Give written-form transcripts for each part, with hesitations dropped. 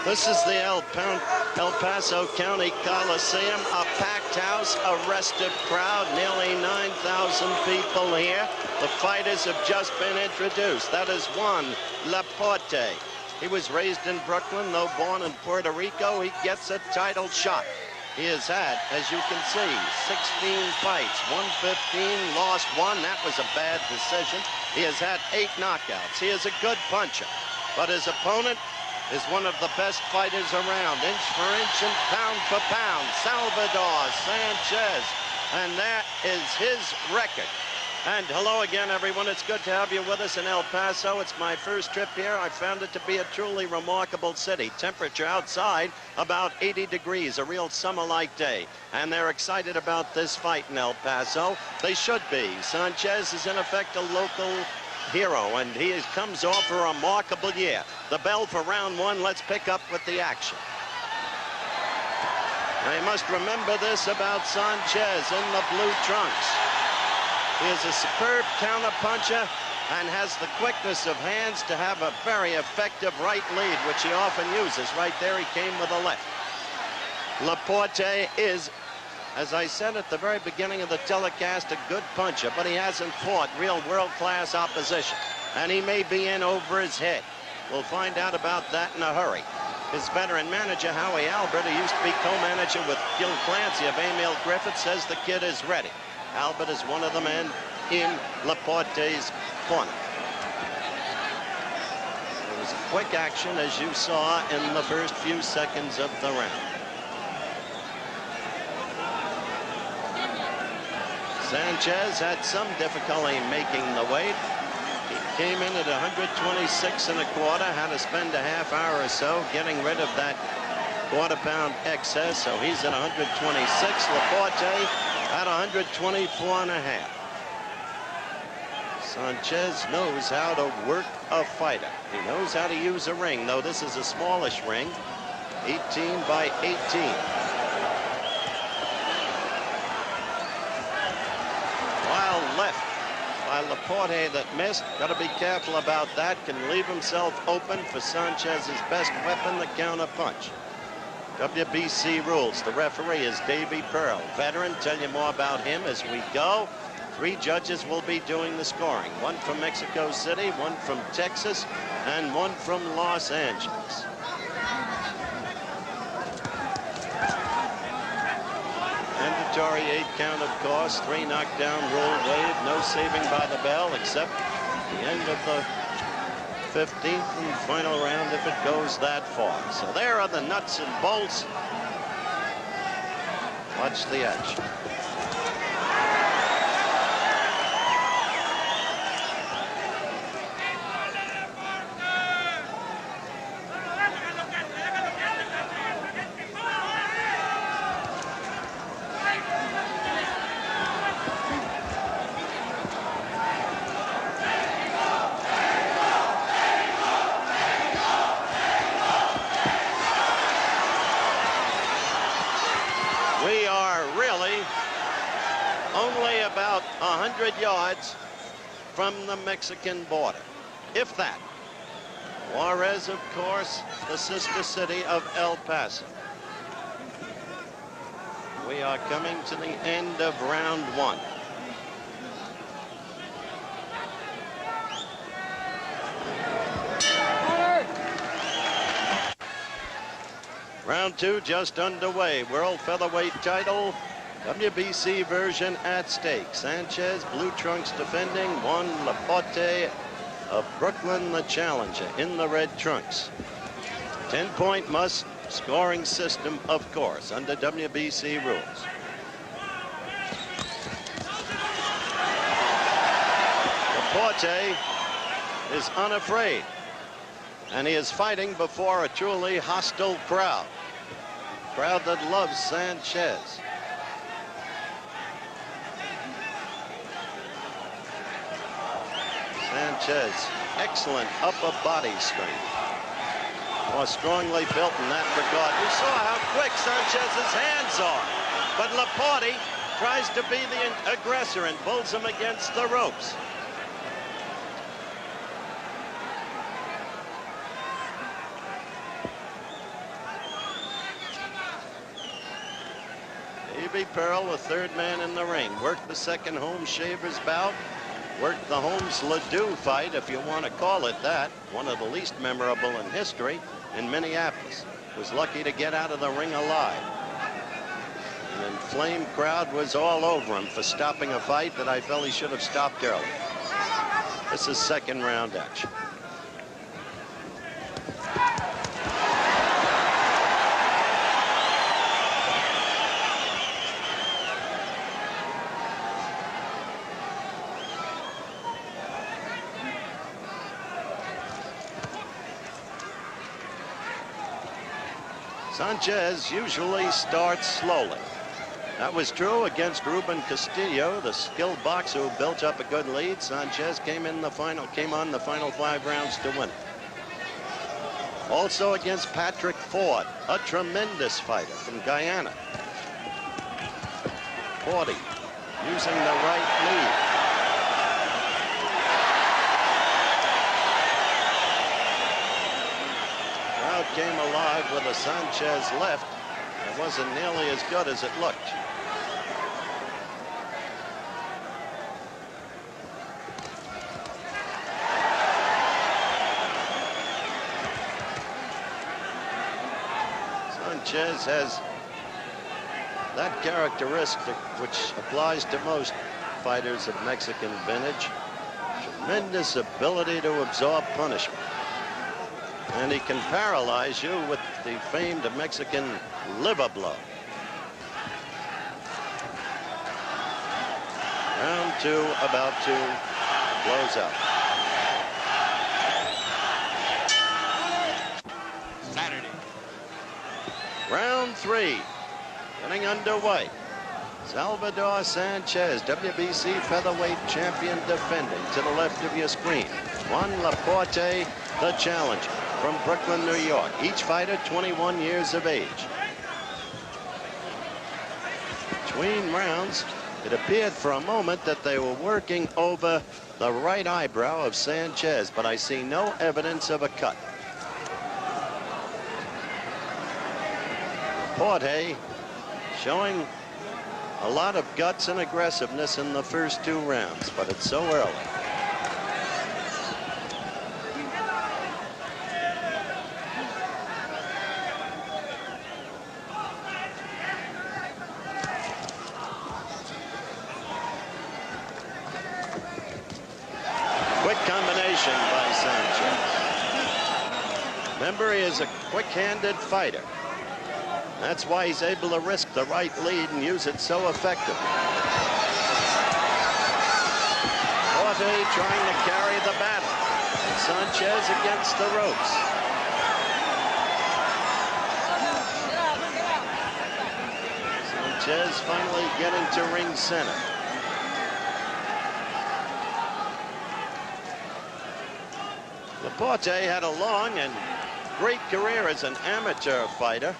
This is the El Paso County Coliseum, a packed house, a restive crowd, nearly 9,000 people here. The fighters have just been introduced. That is Juan Laporte. He was raised in Brooklyn, though born in Puerto Rico. He gets a title shot. He has had, as you can see, 16 fights, 115, lost 1. That was a bad decision. He has had 8 knockouts. He is a good puncher, but his opponent is one of the best fighters around, inch for inch and pound for pound, Salvador Sánchez. And that is his record. And hello again, everyone. It's good to have you with us in El Paso. It's my first trip here. I found it to be a truly remarkable city. Temperature outside about 80 degrees, a real summer-like day. And they're excited about this fight in El Paso. They should be. Sanchez is in effect a local hero, and he comes off a remarkable year. The bell for round 1. Let's pick up with the action. Now, you must remember this about Sanchez in the blue trunks. He is a superb counterpuncher and has the quickness of hands to have a very effective right lead, which he often uses. Right there, he came with a left. Laporte is, as I said at the very beginning of the telecast, a good puncher, but he hasn't fought real world-class opposition, and he may be in over his head. We'll find out about that in a hurry. His veteran manager, Howie Albert, who used to be co-manager with Gil Clancy of Emil Griffith, says the kid is ready. Albert is one of the men in Laporte's corner. It was a quick action, as you saw in the first few seconds of the round. Sanchez had some difficulty making the weight. He came in at 126 1/4, had to spend a half hour or so getting rid of that quarter-pound excess, so he's at 126. Laporte at 124 1/2. Sanchez knows how to work a fighter. He knows how to use a ring, though this is a smallish ring, 18 by 18. Wild left by Laporte that missed. Got to be careful about that. Can leave himself open for Sanchez's best weapon, the counter punch. WBC rules. The referee is Davey Pearl, veteran. Tell you more about him as we go. 3 judges will be doing the scoring. 1 from Mexico City, 1 from Texas, and 1 from Los Angeles. Mandatory 8 count, of course. 3 knockdown rule waived. No saving by the bell except the end of the 15th and final round if it goes that far. So there are the nuts and bolts. Watch the action. Only about 100 yards from the Mexican border, if that. Juarez, of course, the sister city of El Paso. We are coming to the end of round 1. Round 2 just underway. World featherweight title, WBC version at stake. Sanchez, blue trunks defending. Juan Laporte of Brooklyn, the challenger, in the red trunks. 10-point must scoring system, of course, under WBC rules. Laporte is unafraid, and he is fighting before a truly hostile crowd. Crowd that loves Sanchez. Sanchez, excellent upper body strength. More strongly built in that regard. You saw how quick Sanchez's hands are. But Laporte tries to be the aggressor and pulls him against the ropes. G.B. Pearl, the third man in the ring, worked the second home shavers bout, worked the Holmes Ledoux fight, if you want to call it that, one of the least memorable in history, in Minneapolis. Was lucky to get out of the ring alive. An inflamed crowd was all over him for stopping a fight that I felt he should have stopped early. This is second round action. Sanchez usually starts slowly. That was true against Ruben Castillo, the skilled boxer who built up a good lead. Sanchez came on the final 5 rounds to win it. Also against Patrick Ford, a tremendous fighter from Guyana. 40, using the right lead. Crowd came alive with a Sanchez left. It wasn't nearly as good as it looked. Sanchez has that characteristic which applies to most fighters of Mexican vintage. Tremendous ability to absorb punishment. And he can paralyze you with the famed Mexican liver blow. Round 2 about to close out. Saturday. Round 3 getting underway. Salvador Sánchez, WBC featherweight champion defending, to the left of your screen. Juan Laporte, the challenger, from Brooklyn, New York. Each fighter 21 years of age. Between rounds, it appeared for a moment that they were working over the right eyebrow of Sanchez, but I see no evidence of a cut. Laporte showing a lot of guts and aggressiveness in the first 2 rounds, but it's so early. Quick combination by Sanchez. Remember, he is a quick-handed fighter. That's why he's able to risk the right lead and use it so effectively. Laporte trying to carry the battle. And Sanchez against the ropes. Sanchez finally getting to ring center. Laporte had a long and great career as an amateur fighter.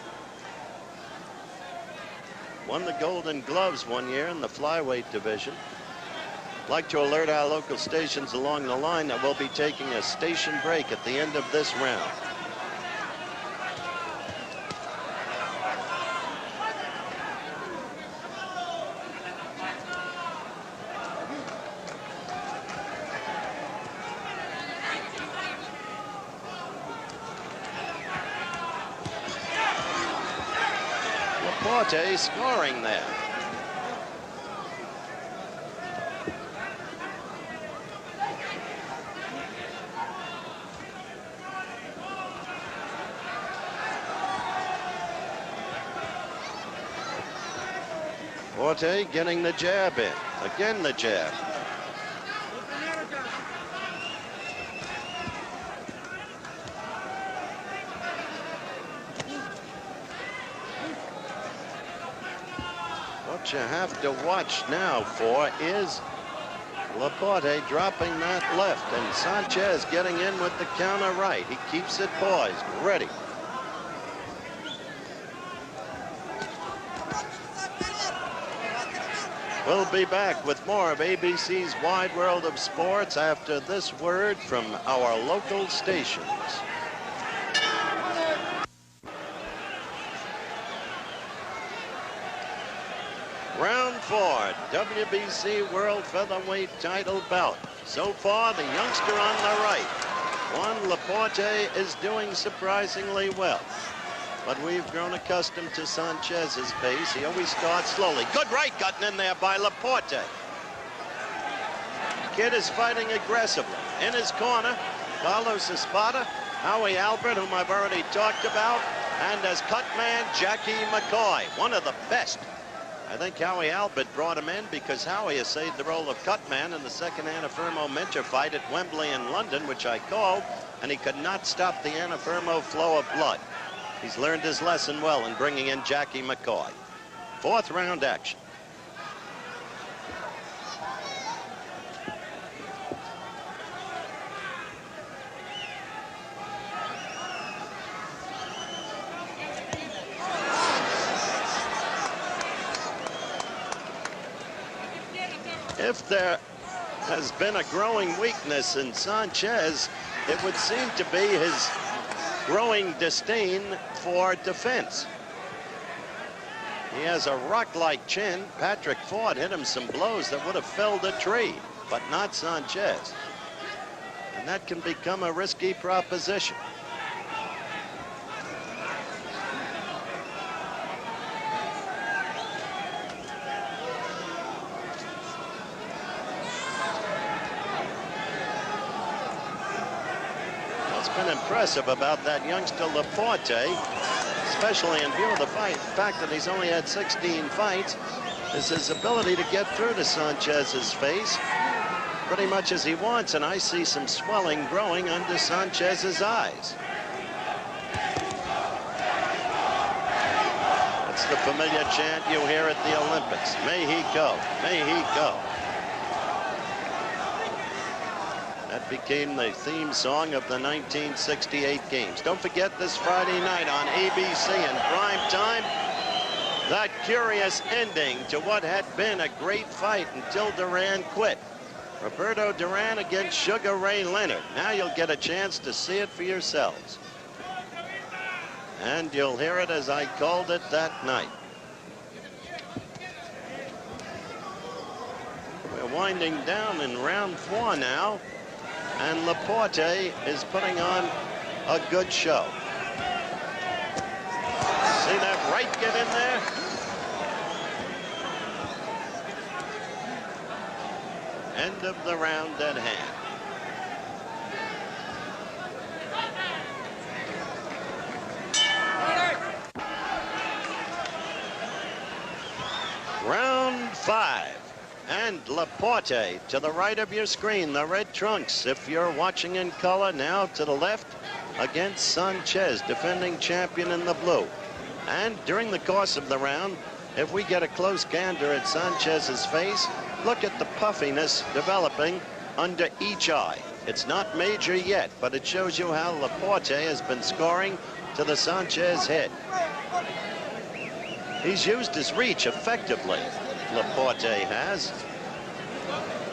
Won the Golden Gloves one year in the flyweight division. I'd like to alert our local stations along the line that we'll be taking a station break at the end of this round. Laporte scoring there. Laporte getting the jab in. Again the jab. What you have to watch now for is Laporte dropping that left and Sanchez getting in with the counter right. He keeps it poised, ready. We'll be back with more of ABC's Wide World of Sports after this word from our local stations. for WBC World Featherweight title bout. So far, the youngster on the right, Juan Laporte, is doing surprisingly well. But we've grown accustomed to Sanchez's pace. He always starts slowly. Good right gotten in there by Laporte. Kid is fighting aggressively. In his corner, Carlos Espada, Howie Albert, whom I've already talked about, and as cut man, Jackie McCoy, one of the best. I think Howie Albert brought him in because Howie essayed the role of cut man in the second Anna Firmo-Minter fight at Wembley in London, which I called, and he could not stop the Anna Firmo flow of blood. He's learned his lesson well in bringing in Jackie McCoy. Fourth round action. If there has been a growing weakness in Sanchez, it would seem to be his growing disdain for defense. He has a rock-like chin. Patrick Ford hit him some blows that would have felled a tree, but not Sanchez. And that can become a risky proposition. Impressive about that youngster Laporte, especially in view of the fact that he's only had 16 fights, is his ability to get through to Sanchez's face pretty much as he wants, and I see some swelling growing under Sanchez's eyes. That's the familiar chant you hear at the Olympics. May he go, may he go. That became the theme song of the 1968 games. Don't forget this Friday night on ABC in prime time, that curious ending to what had been a great fight until Duran quit. Roberto Duran against Sugar Ray Leonard. Now you'll get a chance to see it for yourselves. And you'll hear it as I called it that night. We're winding down in round 4 now. And Laporte is putting on a good show. See that right get in there? End of the round at hand. Round 5. And Laporte to the right of your screen, the red trunks. If you're watching in color, now to the left against Sanchez, defending champion in the blue. And during the course of the round, if we get a close gander at Sanchez's face, look at the puffiness developing under each eye. It's not major yet, but it shows you how Laporte has been scoring to the Sanchez head. He's used his reach effectively. Laporte has.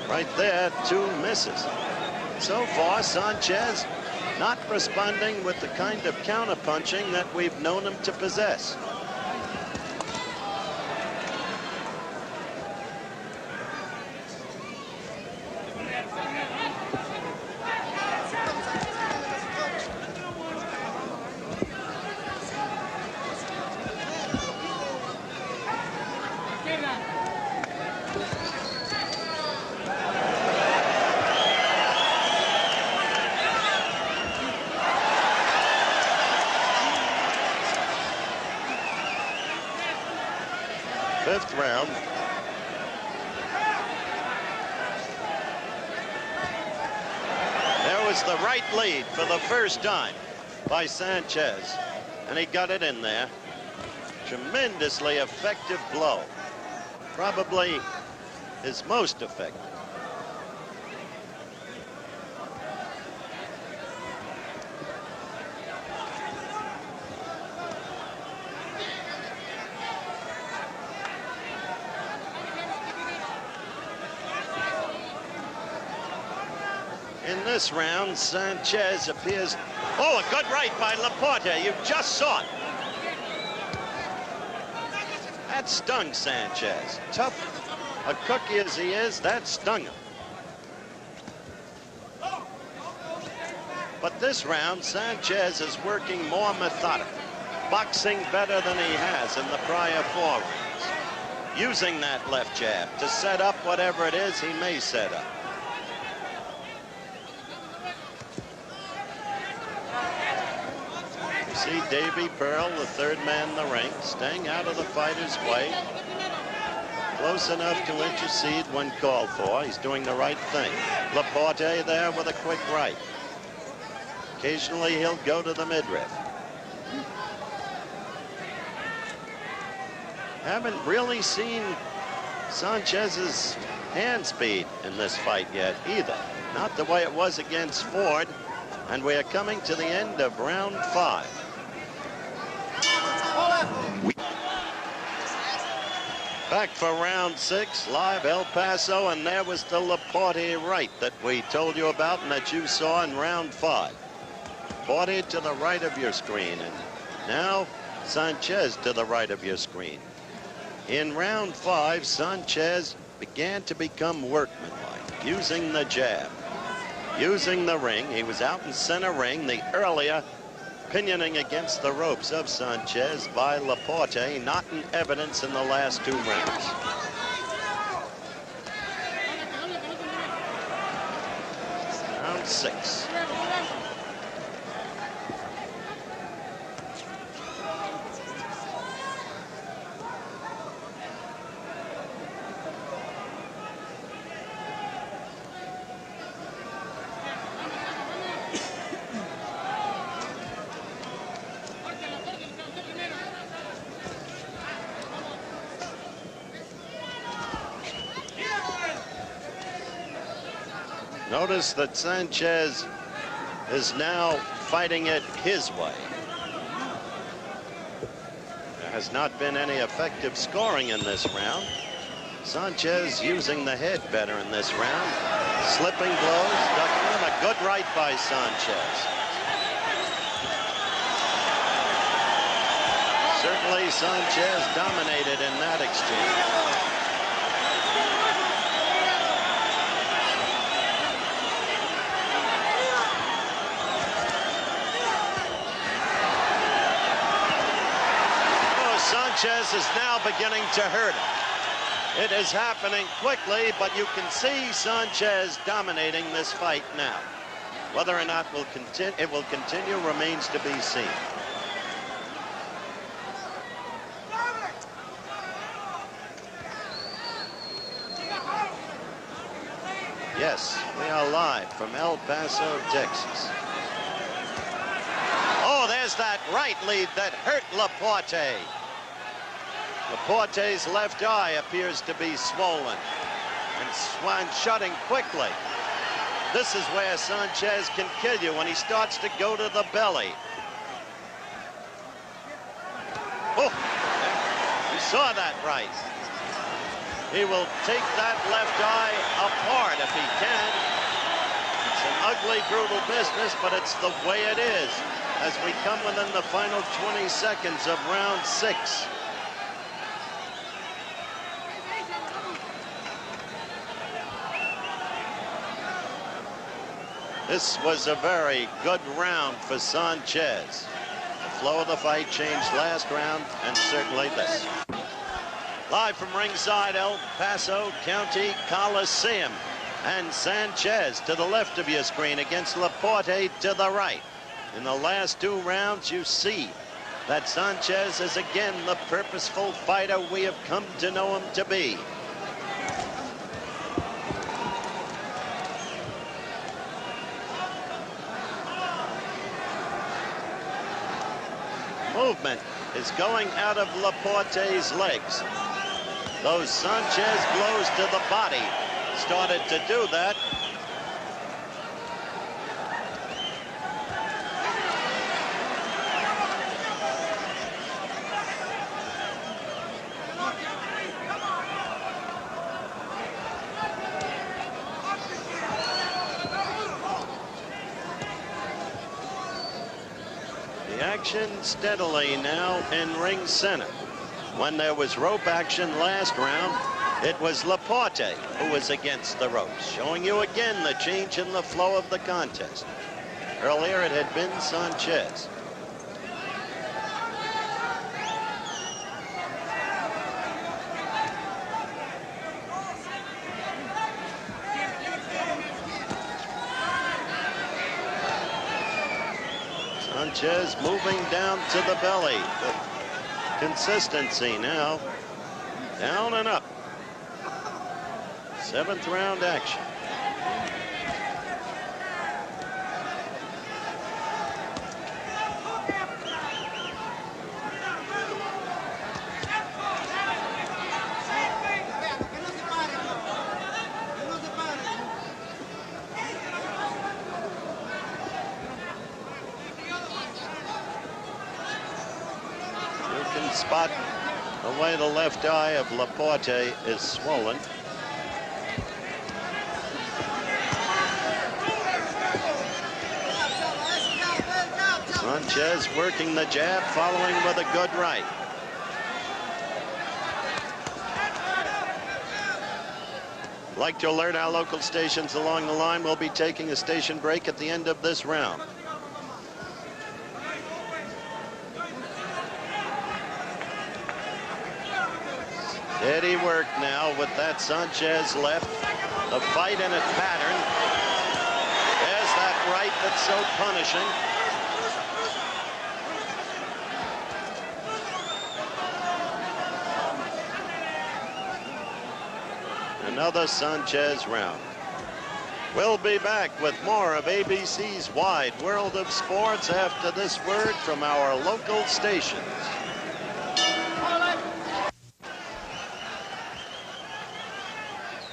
Right there, 2 misses. So far, Sanchez not responding with the kind of counterpunching that we've known him to possess. Fifth round. There was the right lead for the first time by Sanchez, and he got it in there. Tremendously effective blow. Probably his most effective. In this round, Sanchez appears... Oh, a good right by Laporte. You just saw it. That stung Sanchez. Tough A cookie as he is, that stung him. But this round, Sanchez is working more methodical, boxing better than he has in the prior 4 rounds, using that left jab to set up whatever it is he may set up. You see Davy Pearl, the 3rd man in the ring, staying out of the fighter's way, close enough to intercede when called for. He's doing the right thing. Laporte there with a quick right. Occasionally he'll go to the midriff. Haven't really seen Sanchez's hand speed in this fight yet either. Not the way it was against Ford. And we are coming to the end of round 5. Back for round 6, live El Paso, and there was the Laporte right that we told you about and that you saw in round 5. Laporte to the right of your screen, and now Sanchez to the right of your screen. In round 5, Sanchez began to become workmanlike, using the jab, using the ring. He was out in center ring. The earlier pinioning against the ropes of Sanchez by Laporte, not in evidence in the last 2 rounds. Round 6. Notice that Sanchez is now fighting it his way. There has not been any effective scoring in this round. Sanchez using the head better in this round. Slipping blows, ducking him. A good right by Sanchez. Certainly Sanchez dominated in that exchange. Sanchez is now beginning to hurt him. It is happening quickly, but you can see Sanchez dominating this fight now. Whether or not it will continue remains to be seen. Yes, we are live from El Paso, Texas. Oh, there's that right lead that hurt Laporte. Laporte's left eye appears to be swollen and shutting quickly. This is where Sanchez can kill you, when he starts to go to the belly. Oh, you saw that right. He will take that left eye apart if he can. It's an ugly, brutal business, but it's the way it is as we come within the final 20 seconds of round 6. This was a very good round for Sanchez. The flow of the fight changed last round, and certainly this. Live from ringside El Paso County Coliseum, and Sanchez to the left of your screen against Laporte to the right. In the last 2 rounds, you see that Sanchez is again the purposeful fighter we have come to know him to be. Movement is going out of Laporte's legs. Those Sanchez blows to the body started to do that. Action steadily now in ring center. When there was rope action last round, It was Laporte who was against the ropes, showing you again the change in the flow of the contest. Earlier it had been Sanchez. Sanchez moving down to the belly. The consistency now. Down and up. 7th round action. You can spot the way the left eye of Laporte is swollen. Sanchez working the jab, following with a good right. Like to alert our local stations along the line, we'll be taking a station break at the end of this round. Steady work now with that Sanchez left. The fight in its pattern. There's that right that's so punishing. Another Sanchez round. We'll be back with more of ABC's Wide World of Sports after this word from our local stations.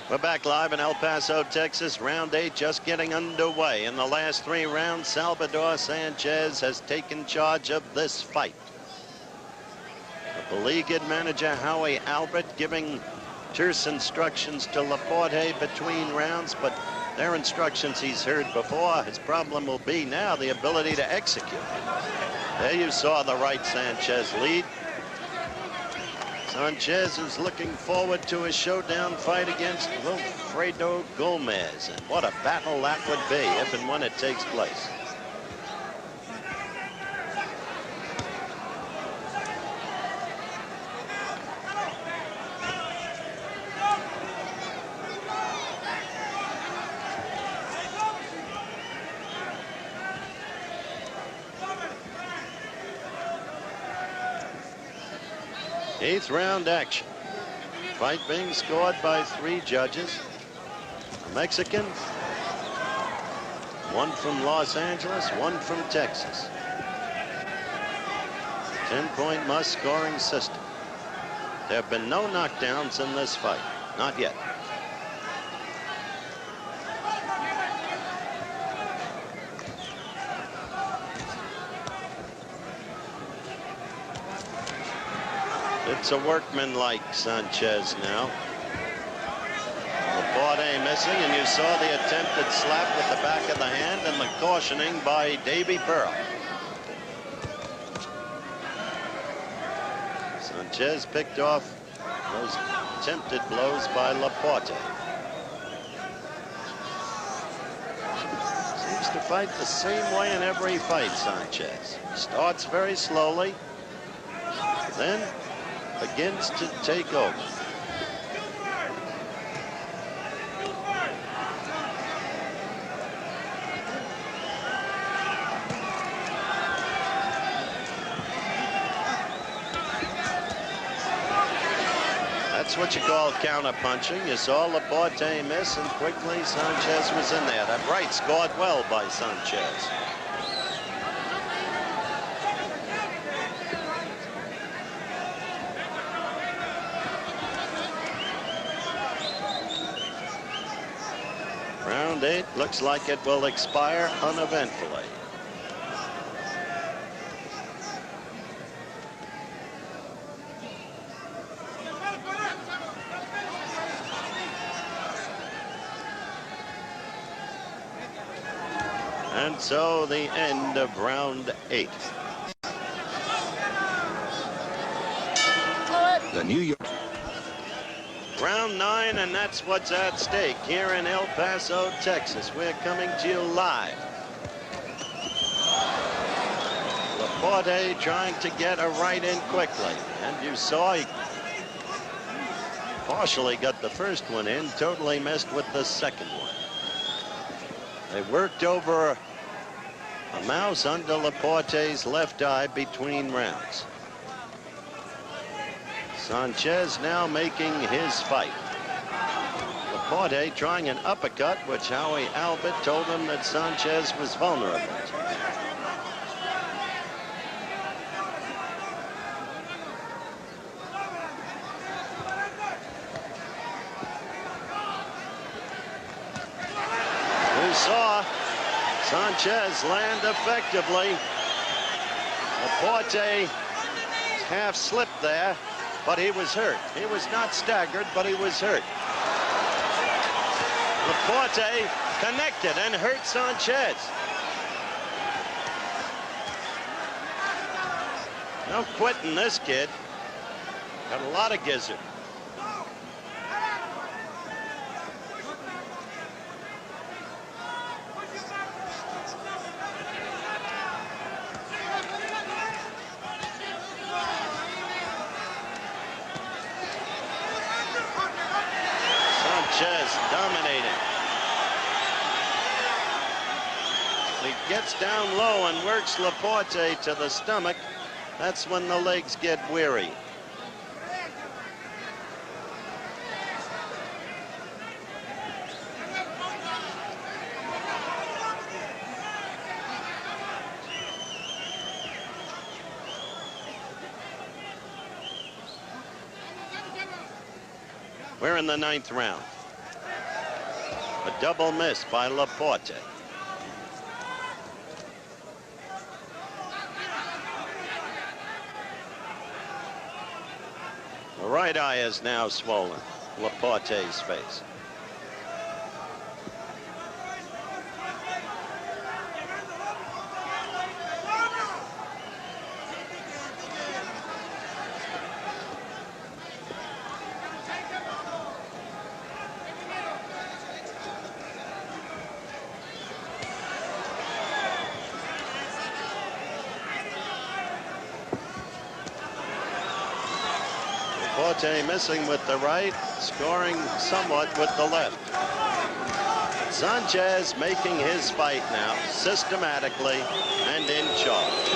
We're back live in El Paso, Texas. Round 8 just getting underway. In the last 3 rounds, Salvador Sánchez has taken charge of this fight. The beleaguered manager Howie Albert giving terse instructions to Laporte between rounds, but they're instructions he's heard before. His problem will be now the ability to execute. There you saw the right Sanchez lead. Sanchez is looking forward to a showdown fight against Wilfredo Gomez. And what a battle that would be if and when it takes place. Eighth round action. Fight being scored by 3 judges. A Mexican, 1 from Los Angeles, 1 from Texas. 10-point must scoring system. There have been no knockdowns in this fight. Not yet. It's a workman-like Sanchez now. Laporte missing, and you saw the attempted slap with the back of the hand and the cautioning by Davy Pearl. Sanchez picked off those attempted blows by Laporte. Seems to fight the same way in every fight, Sanchez. Starts very slowly, then begins to take over. That's what you call counter punching. You saw Laporte miss, and quickly Sanchez was in there. That right scored well by Sanchez. Round 8 looks like it will expire uneventfully. And so the end of round 8. The New York. Round 9, and that's what's at stake here in El Paso, Texas. We're coming to you live. Laporte trying to get a right in quickly, and you saw he partially got the first one in, totally missed with the second one. They worked over a mouse under Laporte's left eye between rounds. Sanchez now making his fight. Laporte trying an uppercut, which Howie Albert told him that Sanchez was vulnerable to. We saw Sanchez land effectively. Laporte half slipped there, but he was hurt. He was not staggered, but he was hurt. Laporte connected and hurt Sanchez. No quitting this kid. Got a lot of gizzard. Sanchez dominating. He gets down low and works Laporte to the stomach. That's when the legs get weary. We're in the 9th round. A double miss by Laporte. The right eye is now swollen, Laporte's face. Laporte missing with the right, scoring somewhat with the left. Sanchez making his fight now, systematically and in charge.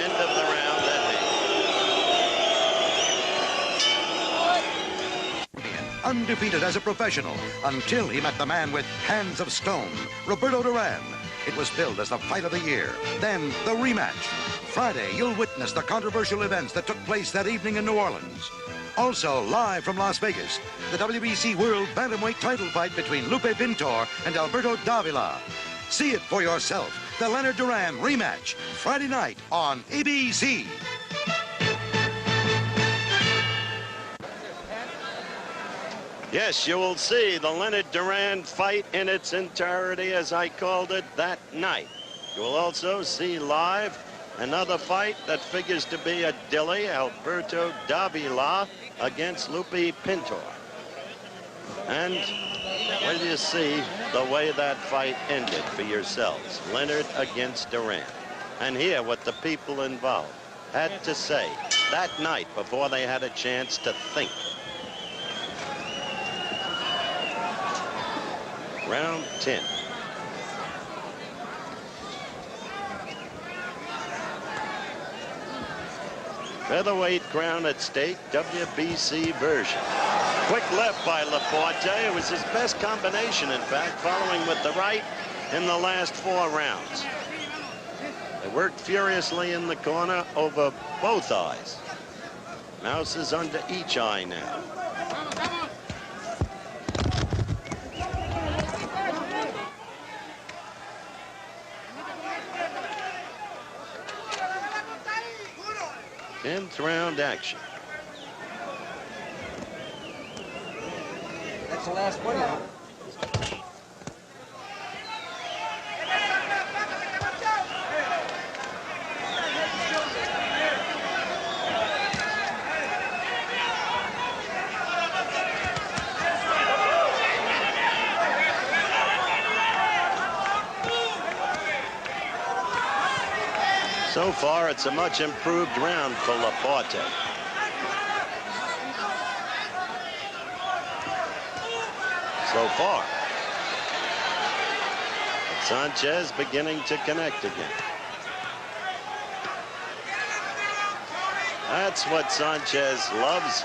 End of the round at hand. Undefeated as a professional until he met the man with hands of stone, Roberto Duran. It was billed as the fight of the year. Then the rematch. Friday, you'll witness the controversial events that took place that evening in New Orleans. Also, live from Las Vegas, the WBC World Bantamweight title fight between Lupe Pintor and Alberto Davila. See it for yourself. The Leonard Duran rematch, Friday night on ABC. Yes, you will see the Leonard Duran fight in its entirety, as I called it, that night. You will also see live another fight that figures to be a dilly, Alberto Davila against Lupe Pintor. And will you see the way that fight ended for yourselves? Leonard against Duran. And hear what the people involved had to say that night before they had a chance to think. Round 10. Featherweight crown at stake, WBC version. Quick left by Laporte. It was his best combination, in fact, following with the right in the last 4 rounds. They worked furiously in the corner over both eyes. Mouse is under each eye now. 10th round action. That's the last one now. So far, it's a much improved round for Laporte. So far. But Sanchez beginning to connect again. That's what Sanchez loves.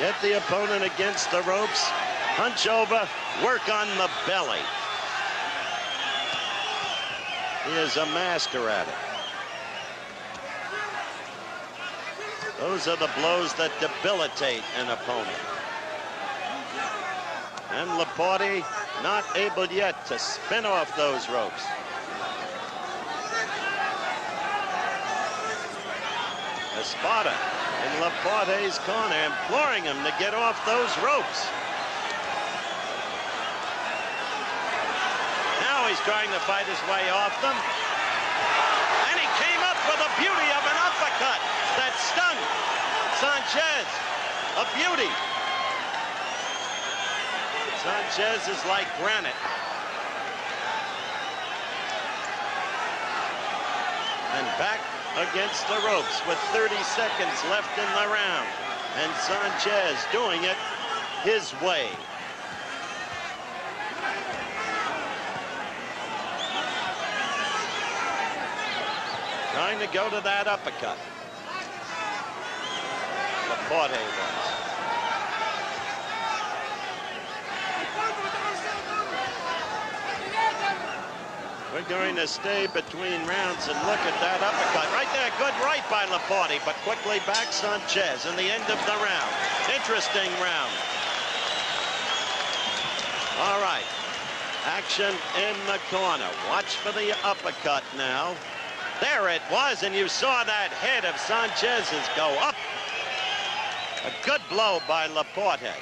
Get the opponent against the ropes, hunch over, work on the belly. He is a master at it. Those are the blows that debilitate an opponent. And Laporte not able yet to spin off those ropes. Espada in Laporte's corner, imploring him to get off those ropes. Now he's trying to fight his way off them. And he came up with the beauty of an uppercut that stunned Sanchez. A beauty. Sanchez is like granite. And back against the ropes with 30 seconds left in the round. And Sanchez doing it his way. Trying to go to that uppercut. Laporte was. We're going to stay between rounds and look at that uppercut. Right there, good right by Laporte, but quickly back Sanchez in the end of the round. Interesting round. All right, action in the corner. Watch for the uppercut now. There it was, and you saw that head of Sanchez's go up. A good blow by Laporte.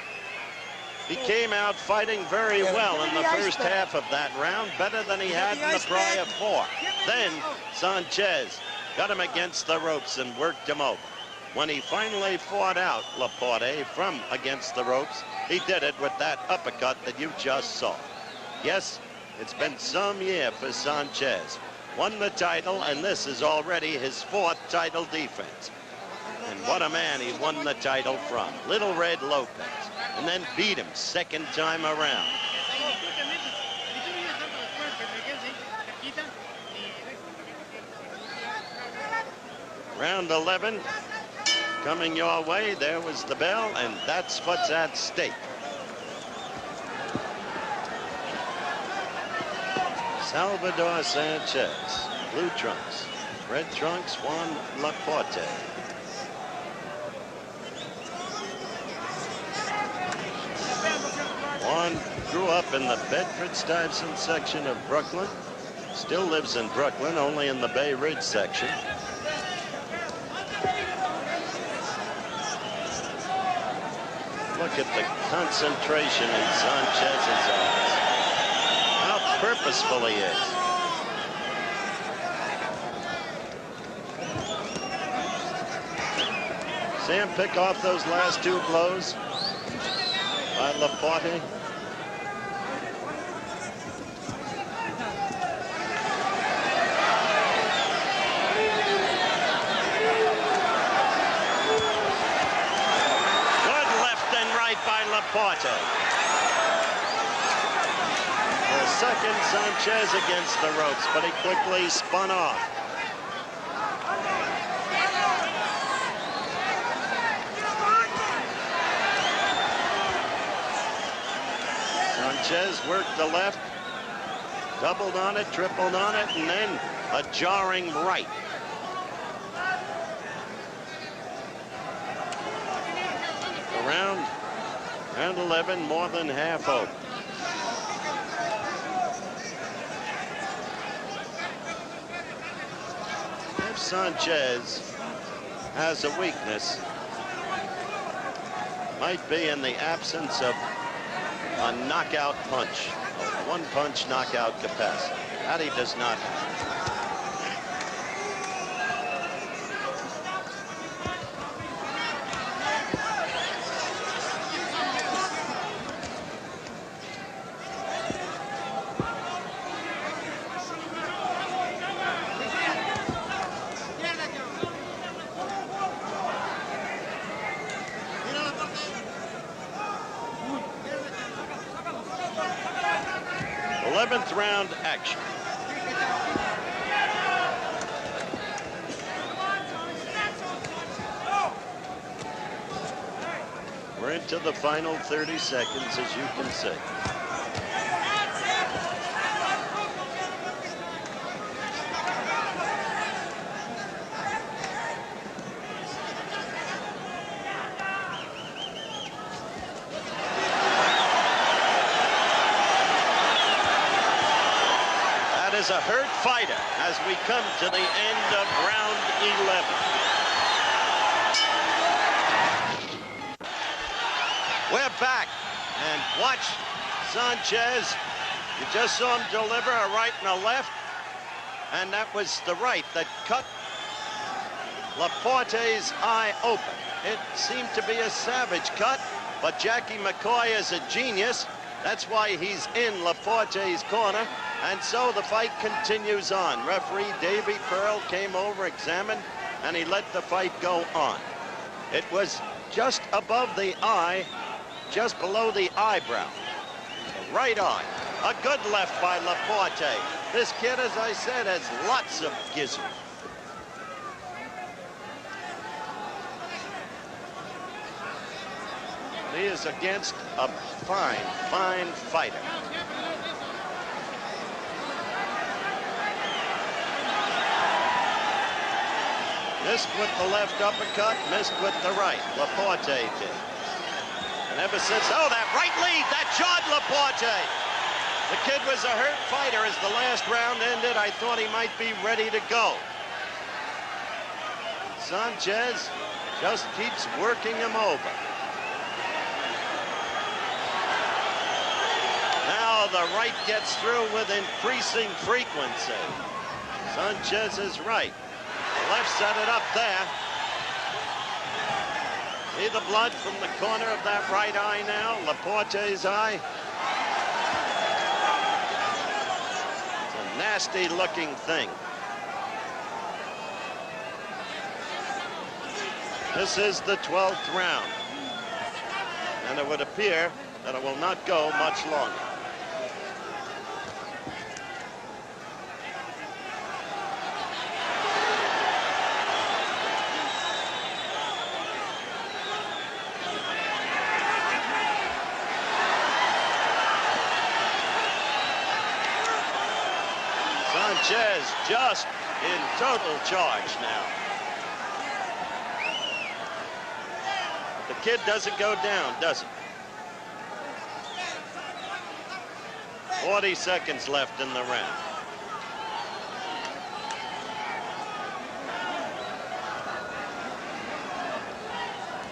He came out fighting very well in the first half of that round, better than he had in the prior four. Then Sanchez got him against the ropes and worked him over. When he finally fought out Laporte from against the ropes, he did it with that uppercut that you just saw. Yes, it's been some year for Sanchez. Won the title, and this is already his fourth title defense. And what a man he won the title from. Little Red Lopez. And then beat him second time around. Round 11 coming your way. There was the bell, and that's what's at stake. Salvador Sánchez, blue trunks. Red trunks, Juan Laporte. Juan grew up in the Bedford-Stuyvesant section of Brooklyn. Still lives in Brooklyn, only in the Bay Ridge section. Look at the concentration in Sanchez's eyes. How purposeful he is. See him pick off those last two blows by Laporte. Laporte. For a second, Sanchez against the ropes, but he quickly spun off. Sanchez worked the left, doubled on it, tripled on it, and then a jarring right. Round 11, more than half open. If Sanchez has a weakness, might be in the absence of a knockout punch, a one-punch knockout capacity. That he does not have. 11th round action. We're into the final 30 seconds, as you can see. That is a hurt fighter as we come to the end of round 11. We're back, and watch Sanchez. You just saw him deliver a right and a left, and that was the right that cut Laporte's eye open. It seemed to be a savage cut, but Jackie McCoy is a genius. That's why he's in Laporte's corner, and so the fight continues on. Referee Davy Pearl came over, examined, and he let the fight go on. It was just above the eye, just below the eyebrow, the right eye. A good left by Laporte. This kid, as I said, has lots of gizzard. He is against a fine, fine fighter. Missed with the left uppercut, missed with the right. Laporte did. And ever since, oh, that right lead, that jarred Laporte. The kid was a hurt fighter as the last round ended. I thought he might be ready to go. Sanchez just keeps working him over. Now the right gets through with increasing frequency. Sanchez is right. The left set it up there. See the blood from the corner of that right eye now, Laporte's eye. It's a nasty looking thing. This is the 12th round, and it would appear that it will not go much longer. Sanchez just in total charge now. The kid doesn't go down, does it? 40 seconds left in the round.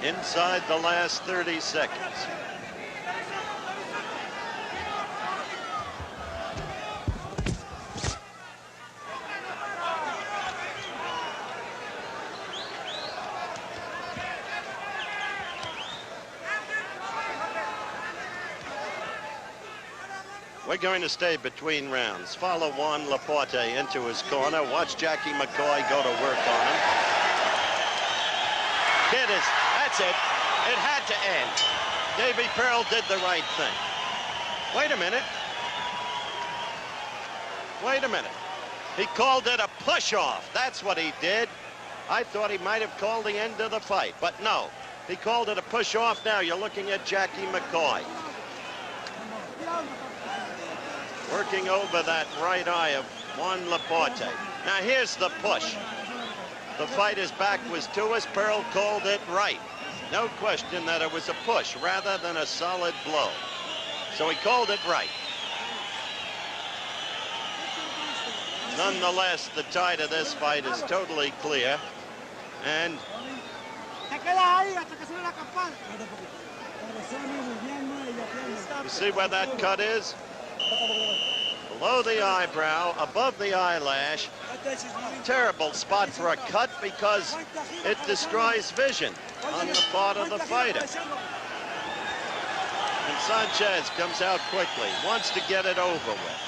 Inside the last 30 seconds. We're going to stay between rounds. Follow Juan Laporte into his corner. Watch Jackie McCoy go to work on him. Kid is, that's it. It had to end. Davy Pearl did the right thing. Wait a minute. Wait a minute. He called it a push-off. That's what he did. I thought he might have called the end of the fight, but no. He called it a push-off. Now you're looking at Jackie McCoy. Working over that right eye of Juan Laporte. Now here's the push. The fighter's back was to us. Pearl called it right. No question that it was a push rather than a solid blow. So he called it right. Nonetheless, the tide of this fight is totally clear. And you see where that cut is? Below the eyebrow, above the eyelash. Terrible spot for a cut because it destroys vision on the part of the fighter. And Sanchez comes out quickly, wants to get it over with.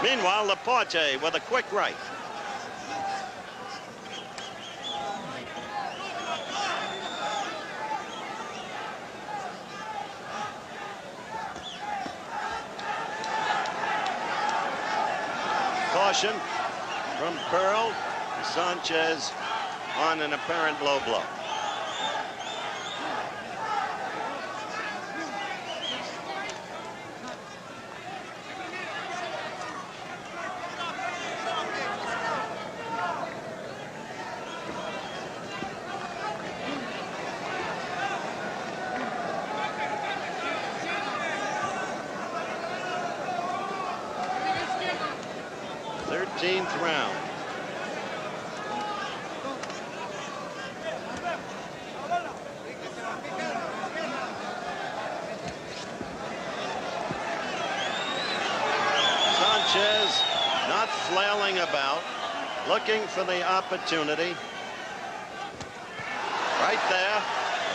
Meanwhile, Laporte with a quick right. caution from Pearl. Sanchez on an apparent low blow. Round. Sanchez not flailing about, looking for the opportunity. Right there,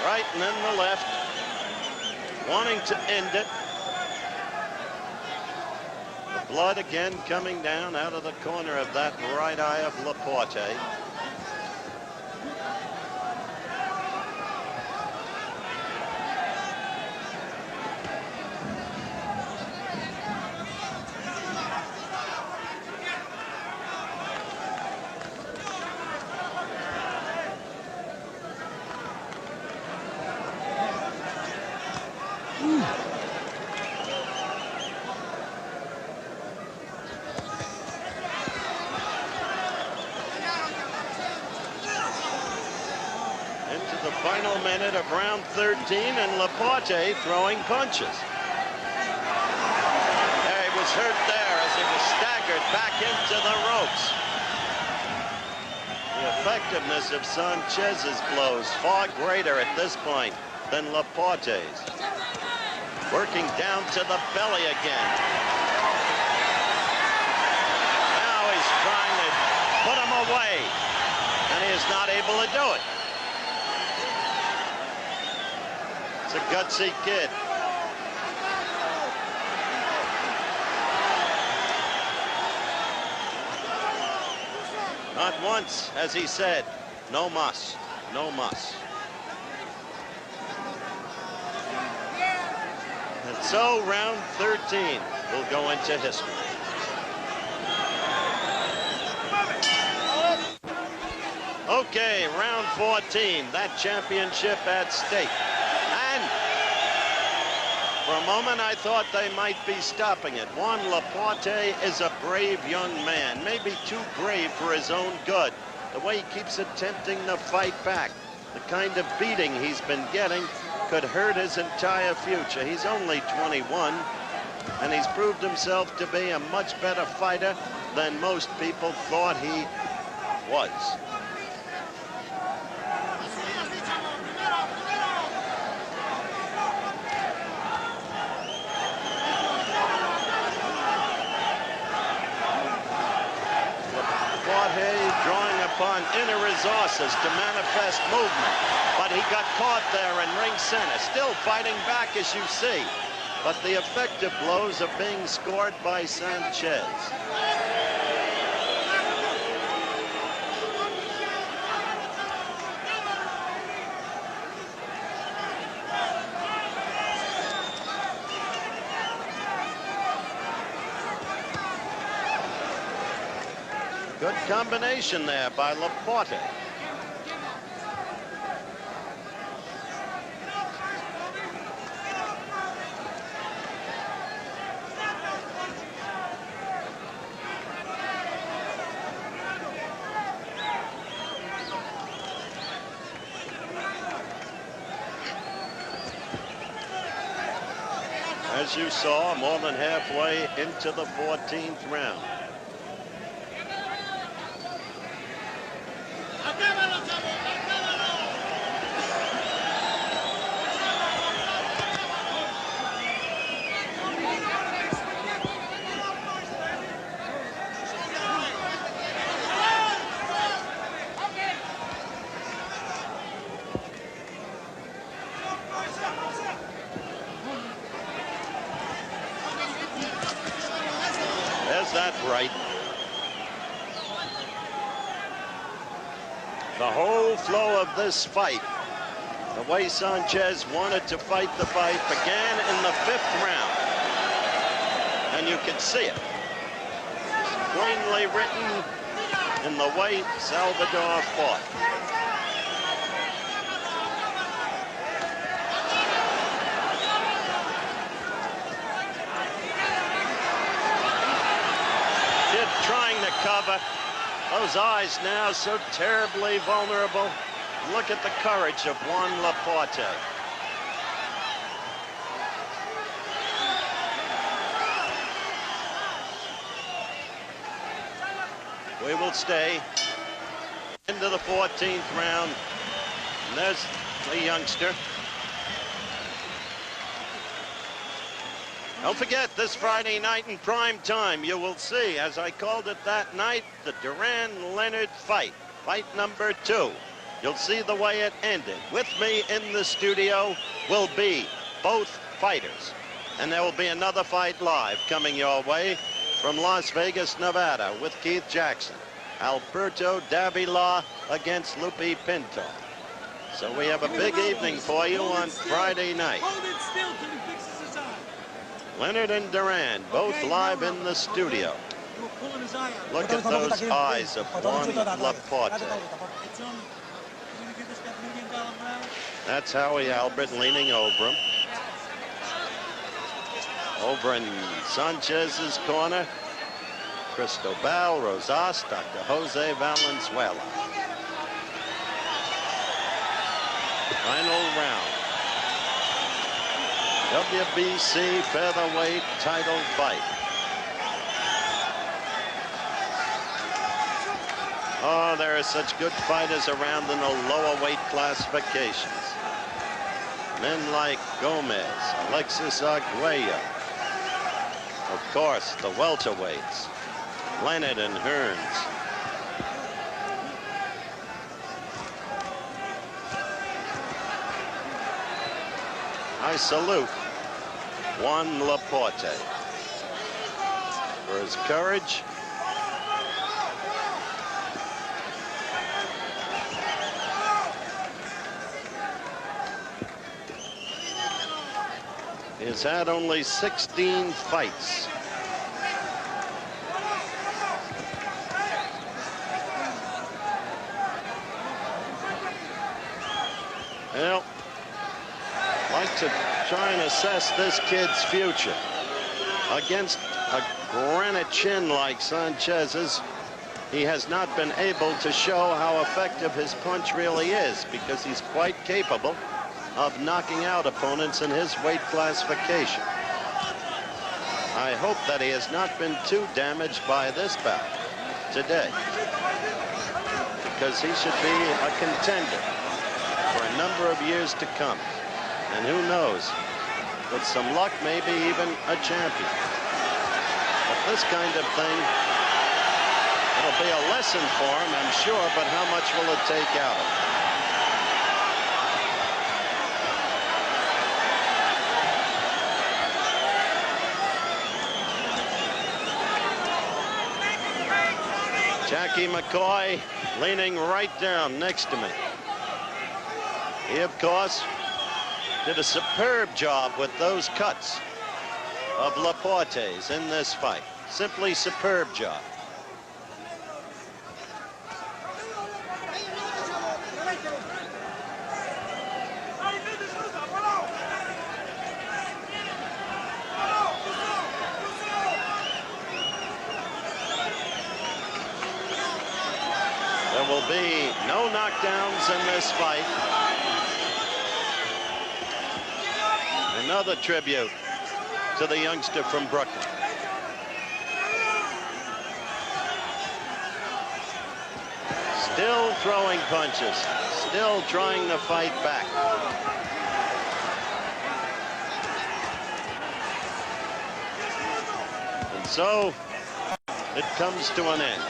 right and then the left, wanting to end it. Blood again coming down out of the corner of that right eye of Laporte. Final minute of round 13, and Laporte throwing punches. There, he was hurt there as he was staggered back into the ropes. The effectiveness of Sanchez's blows far greater at this point than Laporte's. Working down to the belly again. Now he's trying to put him away, and he is not able to do it. It's a gutsy kid. Not once has he said, no muss, no muss. And so round 13 will go into history. Okay, round 14, that championship at stake. And for a moment, I thought they might be stopping it. Juan Laporte is a brave young man, maybe too brave for his own good. The way he keeps attempting to fight back, the kind of beating he's been getting could hurt his entire future. He's only 21, and he's proved himself to be a much better fighter than most people thought he was. Drawing upon inner resources to manifest movement, but he got caught there in ring center, still fighting back as you see, but the effective blows are being scored by Sanchez. Good combination there by Laporte. As you saw, more than halfway into the 14th round. That right. The whole flow of this fight, the way Sanchez wanted to fight the fight, began in the 5th round, and you can see it. plainly written in the way Salvador fought. Kid trying to cover. Those eyes now so terribly vulnerable. Look at the courage of Juan Laporte. We will stay into the 14th round. And there's the youngster. Don't forget, this Friday night in prime time, you will see, as I called it that night, the Duran-Leonard fight. Fight number 2. You'll see the way it ended. With me in the studio will be both fighters. And there will be another fight live coming your way from Las Vegas, Nevada, with Keith Jackson. Alberto Davila against Lupi Pinto. So we have a big evening for you on Friday night. Hold it still till he fixes his eye. Leonard and Duran, both live in the studio. You were pulling his eye out. Look at those eyes of Juan Laporte. It's on. You gonna give this guy $1 million round? That's Howie Albert leaning over him. Over in Sanchez's corner, Cristobal Rosas, Dr. Jose Valenzuela. Final round. WBC featherweight title fight. Oh, there are such good fighters around in the lower weight classifications. Men like Gomez, Alexis Arguello. Of course, the welterweights, Leonard and Hearns. I salute Juan Laporte for his courage, he has had only 16 fights. Well, I'd like to try and assess this kid's future. Against a granite chin like Sanchez's, he has not been able to show how effective his punch really is, because he's quite capable of knocking out opponents in his weight classification. I hope that he has not been too damaged by this bout today, because he should be a contender for a number of years to come. And who knows, with some luck, maybe even a champion. But this kind of thing, it'll be a lesson for him, I'm sure, but how much will it take out of him? Jackie McCoy leaning right down next to me. He, of course, did a superb job with those cuts of Laporte's in this fight. Simply superb job. There will be no knockdowns in this fight. Another tribute to the youngster from Brooklyn. Still throwing punches, still trying to fight back. And so it comes to an end.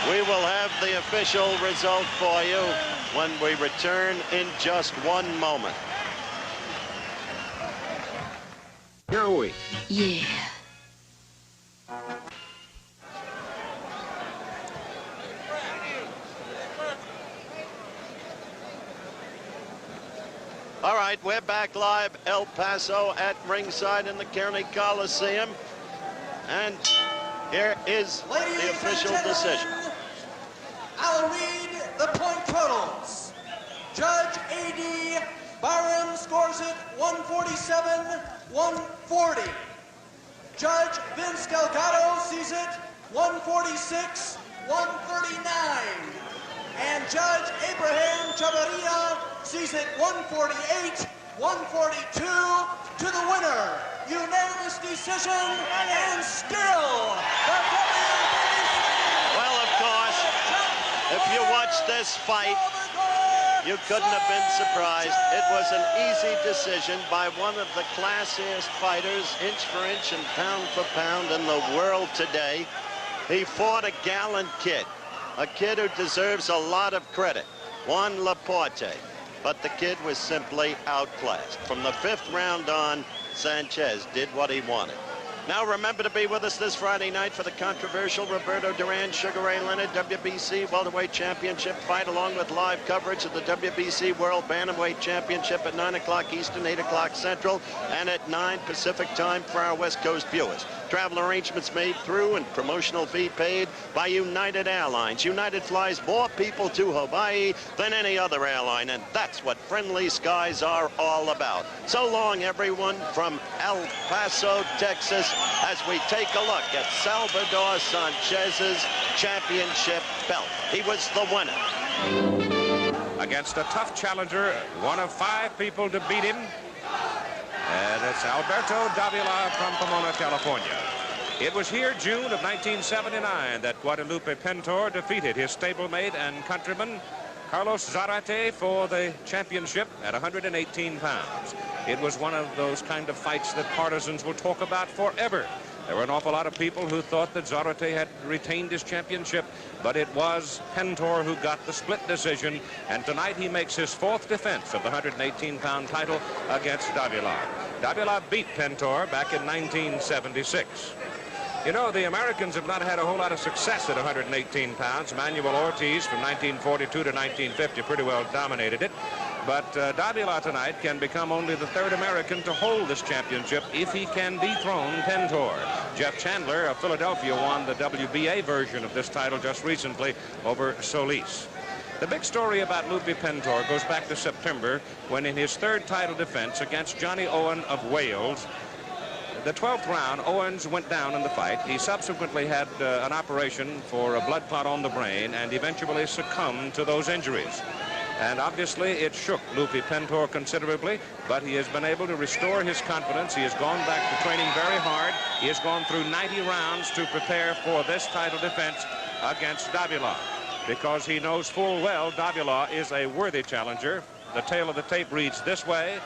We will have the official result for you when we return in just one moment. Here we? Yeah. All right, we're back live, El Paso at ringside in the Kearney Coliseum. And here is the official decision. I'll read the point totals. Judge A.D. Byram scores it 147-140. Judge Vince Delgado sees it 146-139. And Judge Abraham Chavarria sees it 148-142 to the winner. Unanimous decision, and still the Well, of course, if you watch this fight, you couldn't have been surprised. It was an easy decision by one of the classiest fighters, inch for inch and pound for pound in the world today. He fought a gallant kid, a kid who deserves a lot of credit, Juan Laporte. But the kid was simply outclassed. From the 5th round on, Sanchez did what he wanted. Now remember to be with us this Friday night for the controversial Roberto Duran Sugar Ray Leonard WBC Welterweight Championship fight, along with live coverage of the WBC World Bantamweight Championship at 9 o'clock Eastern, 8 o'clock Central, and at 9 Pacific time for our West Coast viewers. Travel arrangements made through and promotional fee paid by United Airlines. United flies more people to Hawaii than any other airline, and that's what friendly skies are all about. So long, everyone, from El Paso, Texas, as we take a look at Salvador Sanchez's championship belt. He was the winner. Against a tough challenger, one of 5 people to beat him. And it's Alberto Davila from Pomona, California. It was here, June of 1979, that Guadalupe Pintor defeated his stablemate and countryman, Carlos Zarate, for the championship at 118 pounds. It was one of those kind of fights that partisans will talk about forever. There were an awful lot of people who thought that Zarate had retained his championship, but it was Pintor who got the split decision, and tonight he makes his 4th defense of the 118-pound title against Davila. Davila beat Pintor back in 1976. You know, the Americans have not had a whole lot of success at 118 pounds. Manuel Ortiz from 1942 to 1950 pretty well dominated it. But Davila tonight can become only the 3rd American to hold this championship if he can dethrone Pintor. Jeff Chandler of Philadelphia won the WBA version of this title just recently over Solis. The big story about Lupe Pintor goes back to September, when in his 3rd title defense against Johnny Owen of Wales, the 12th round, Owens went down in the fight. He subsequently had an operation for a blood clot on the brain and eventually succumbed to those injuries. And obviously it shook Lupe Pintor considerably, but he has been able to restore his confidence. He has gone back to training very hard. He has gone through 90 rounds to prepare for this title defense against Davila, because he knows full well Davila is a worthy challenger. The tail of the tape reads this way: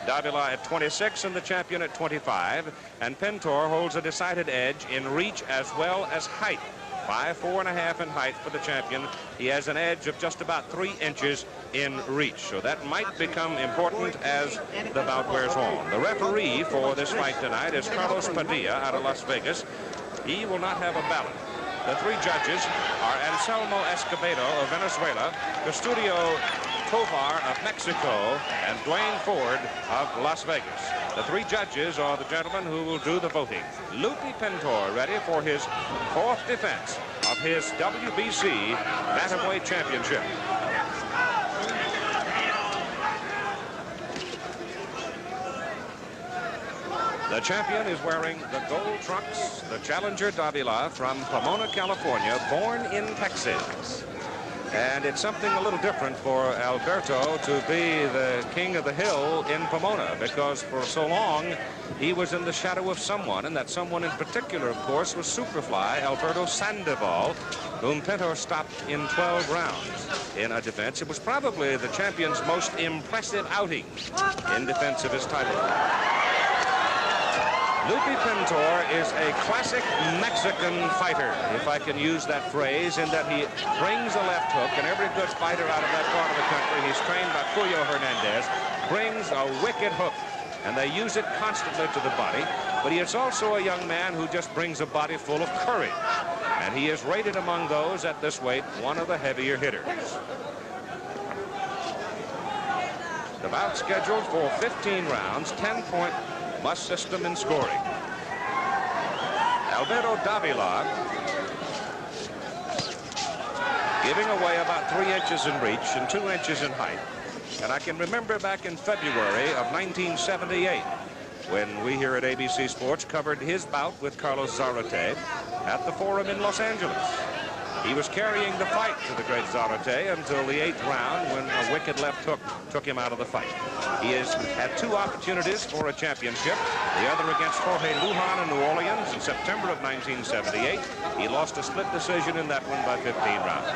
Davila at 26 and the champion at 25, and Pintor holds a decided edge in reach as well as height. 5'4.5" in height for the champion. He has an edge of just about 3 inches in reach, so that might become important as the bout wears on. The referee for this fight tonight is Carlos Padilla out of Las Vegas. He will not have a ballot. The 3 judges are Anselmo Escobedo of Venezuela, Custodio Tovar of Mexico, and Dwayne Ford of Las Vegas. The 3 judges are the gentlemen who will do the voting. Lupe Pintor ready for his 4th defense of his WBC Bantamweight Championship. The champion is wearing the gold trunks, the challenger Davila from Pomona, California, born in Texas. And it's something a little different for Alberto to be the king of the hill in Pomona, because for so long he was in the shadow of someone, and that someone in particular, of course, was Superfly Alberto Sandoval, whom Pintor stopped in 12 rounds in a defense. It was probably the champion's most impressive outing in defense of his title. Lupe Pintor is a classic Mexican fighter, if I can use that phrase, in that he brings a left hook, and every good fighter out of that part of the country, he's trained by Julio Hernandez, brings a wicked hook, and they use it constantly to the body. But he is also a young man who just brings a body full of courage, and he is rated among those at this weight one of the heavier hitters. The bout scheduled for 15 rounds, 10-point must system in scoring. Alberto Davila giving away about 3 inches in reach and 2 inches in height. And I can remember back in February of 1978 when we here at ABC Sports covered his bout with Carlos Zarate at the Forum in Los Angeles. He was carrying the fight to the great Zarate until the 8th round when a wicked left hook took him out of the fight. He has had 2 opportunities for a championship, the other against Jorge Lujan in New Orleans in September of 1978. He lost a split decision in that one by 15 rounds.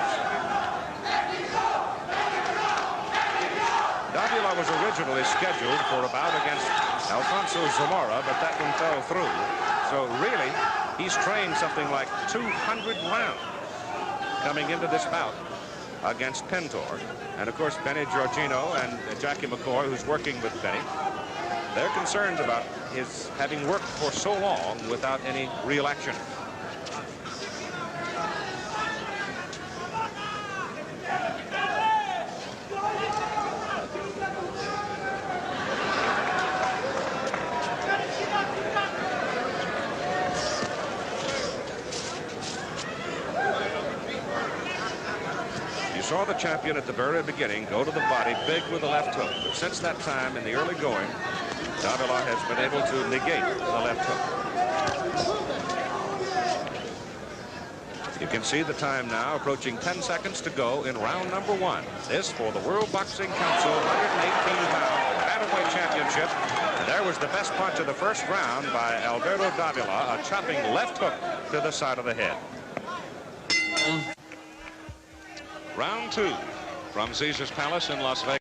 Davila was originally scheduled for a bout against Alfonso Zamora, but that one fell through. So really, he's trained something like 200 rounds coming into this bout against Pentor. And of course, Benny Giorgino and Jackie McCoy, who's working with Benny, they're concerned about his having worked for so long without any real action. Saw the champion at the very beginning go to the body big with the left hook. But since that time, in the early going, Davila has been able to negate the left hook. You can see the time now approaching 10 seconds to go in round number 1. This for the World Boxing Council 118-pound bantamweight championship. And there was the best punch of the first round by Alberto Davila, a chopping left hook to the side of the head. Round 2 from Caesars Palace in Las Vegas.